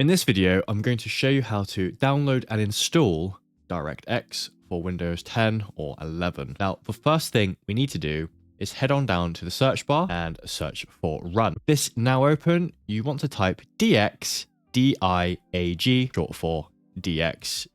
In this video, I'm going to show you how to download and install DirectX for Windows 10 or 11. Now, the first thing we need to do is head on down to the search bar and search for run. With this now open, you want to type DX, D-I-A-G, short for DX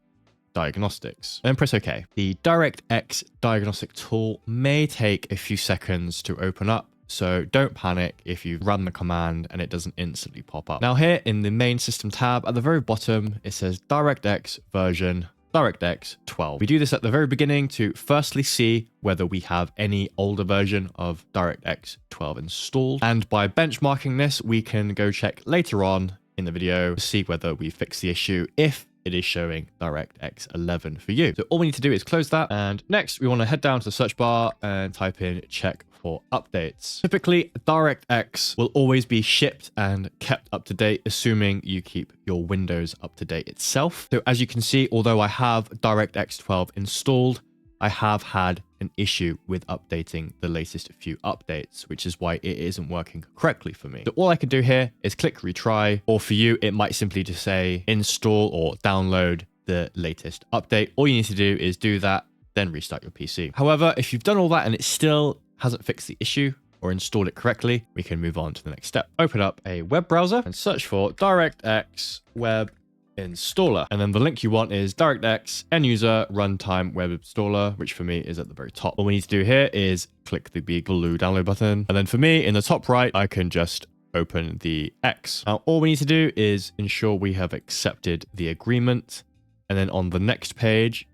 Diagnostics, and then press OK. The DirectX diagnostic tool may take a few seconds to open up, so don't panic if you run the command and it doesn't instantly pop up. Now here in the main system tab at the very bottom, it says DirectX version DirectX 12. We do this at the very beginning to firstly see whether we have any older version of DirectX 12 installed. And by benchmarking this, we can go check later on in the video to see whether we fix the issue if it is showing DirectX 11 for you. So all we need to do is close that. And next we want to head down to the search bar and type in check for updates. Typically, DirectX will always be shipped and kept up to date, assuming you keep your Windows up to date itself. So as you can see, although I have DirectX 12 installed, I have had an issue with updating the latest few updates, which is why it isn't working correctly for me. So all I can do here is click retry, or for you, it might simply just say install or download the latest update. All you need to do is do that, then restart your PC. However, if you've done all that and it still hasn't fixed the issue or installed it correctly, we can move on to the next step. Open up a web browser and search for DirectX Web Installer. And then the link you want is DirectX End User Runtime Web Installer, which for me is at the very top. All we need to do here is click the big blue download button. And then for me in the top right, I can just open the X. Now, all we need to do is ensure we have accepted the agreement. And then on the next page,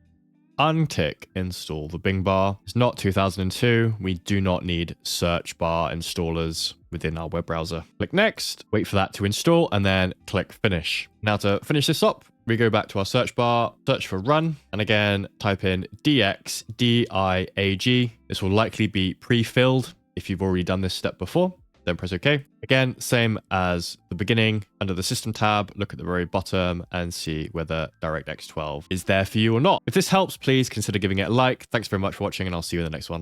untick install the Bing bar. It's not 2002. We do not need search bar installers within our web browser. Click next, wait for that to install, and then click finish. Now to finish this up, we go back to our search bar, search for run, and again, type in DX, D-I-A-G. This will likely be pre-filled if you've already done this step before. Then press OK. Again, same as the beginning. Under the system tab, look at the very bottom and see whether DirectX 12 is there for you or not. If this helps, please consider giving it a like. Thanks very much for watching, and I'll see you in the next one.